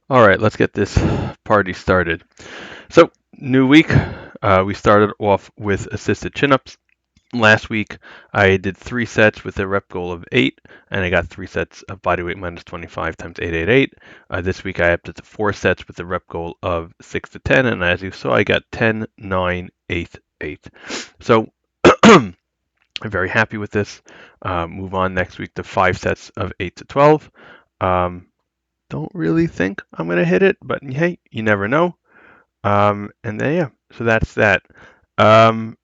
All right, let's get this party started. So, new week. We started off with assisted chin-ups. Last week, I did 3 sets with a rep goal of 8, and I got 3 sets of bodyweight minus 25 times 888. This week, I upped it to 4 sets with a rep goal of 6 to 10, and as you saw, I got 10, 9, 8, 8. So, I'm very happy with this. Move on next week to 5 sets of 8 to 12. Um, don't really think I'm going to hit it, but hey, you never know. And then, yeah, so that's that. Um,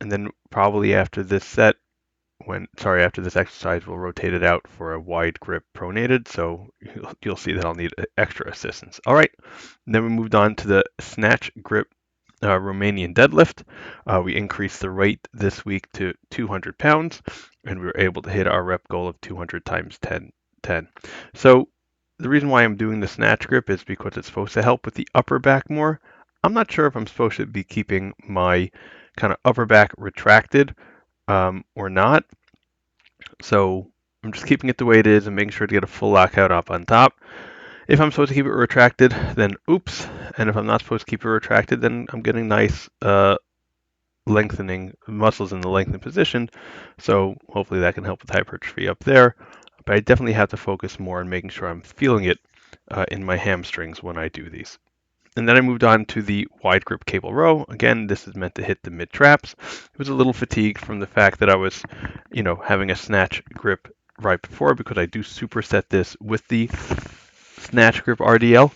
and then probably after this set, after this exercise, we'll rotate it out for a wide grip pronated. So you'll see that I'll need extra assistance. All right. And then we moved on to the snatch grip Romanian deadlift. We increased the weight this week to 200 pounds, and we were able to hit our rep goal of 200 times 10, 10. So the reason why I'm doing the snatch grip is because it's supposed to help with the upper back more. I'm not sure if I'm supposed to be keeping my kind of upper back retracted or not. So I'm just keeping it the way it is and making sure to get a full lockout up on top. If I'm supposed to keep it retracted, then oops. And if I'm not supposed to keep it retracted, then I'm getting nice lengthening muscles in the lengthened position. So hopefully that can help with hypertrophy up there. But I definitely have to focus more on making sure I'm feeling it in my hamstrings when I do these. And then I moved on to the wide grip cable row. Again, this is meant to hit the mid traps. I was a little fatigued from the fact that I was, having a snatch grip right before because I do superset this with the snatch grip RDL.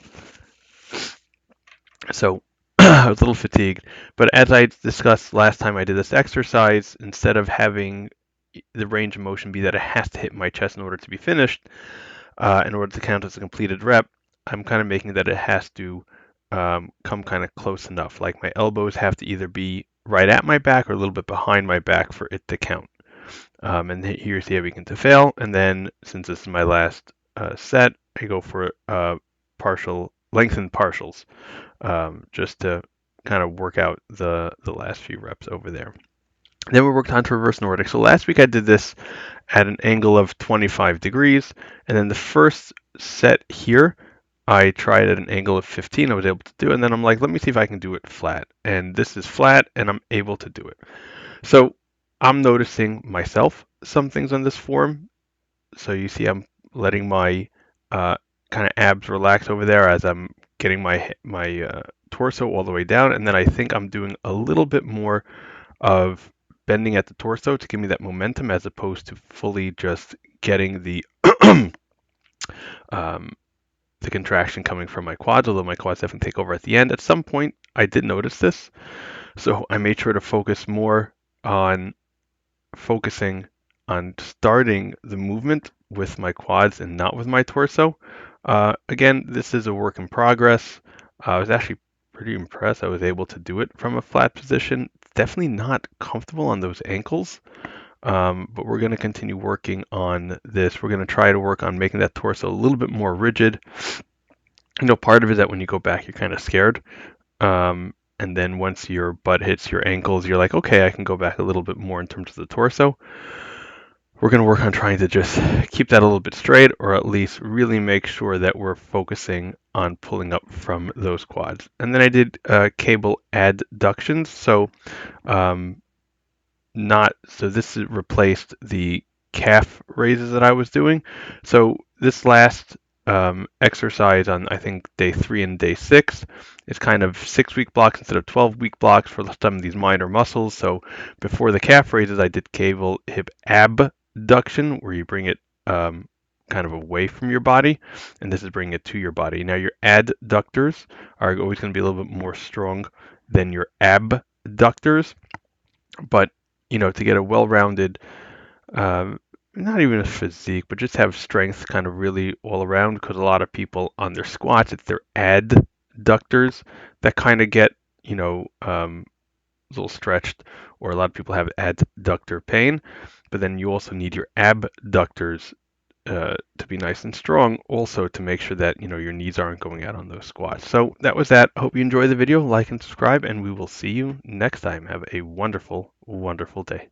So I was a little fatigued. But as I discussed last time I did this exercise, instead of having the range of motion be that it has to hit my chest in order to be finished, in order to count as a completed rep, I'm kind of making that it has to come kind of close enough. Like my elbows have to either be right at my back or a little bit behind my back for it to count. And here's the weekend to fail. And then since this is my last set, I go for partial lengthened partials, just to kind of work out the last few reps over there. Then we worked on to reverse Nordic. So last week I did this at an angle of 25 degrees, and then the first set here I tried at an angle of 15. I was able to do it, and then I'm like, let me see if I can do it flat. And this is flat, and I'm able to do it. So I'm noticing myself some things on this form. So you see, I'm letting my kind of abs relax over there as I'm getting my torso all the way down, and then I think I'm doing a little bit more of bending at the torso to give me that momentum, as opposed to fully just getting um, the contraction coming from my quads, although my quads definitely take over at the end. At some point, I did notice this, so I made sure to focus more on focusing on starting the movement with my quads and not with my torso. Again, this is a work in progress. I was actually pretty impressed I was able to do it from a flat position. Definitely not comfortable on those ankles, but we're going to continue working on this. We're going to try to work on making that torso a little bit more rigid. Part of it is that when you go back, you're kind of scared. And then once your butt hits your ankles, you're like, okay, I can go back a little bit more in terms of the torso. We're going to work on trying to just keep that a little bit straight, or at least really make sure that we're focusing on pulling up from those quads. And then I did cable adductions. So this replaced the calf raises that I was doing. So this last exercise on, I think, day 3 and day 6 is kind of 6-week blocks instead of 12-week blocks for some of these minor muscles. So before the calf raises, I did cable hip abduction, where you bring it kind of away from your body, and this is bringing it to your body. Now your adductors are always going to be a little bit more strong than your abductors, but to get a well-rounded, not even a physique, but just have strength kind of really all around, because a lot of people on their squats, it's their adductors that kind of get, a little stretched, or a lot of people have adductor pain, but then you also need your abductors to be nice and strong, also to make sure that your knees aren't going out on those squats. So that was that. Hope you enjoyed the video. Like and subscribe, and we will see you next time. Have a wonderful, wonderful day.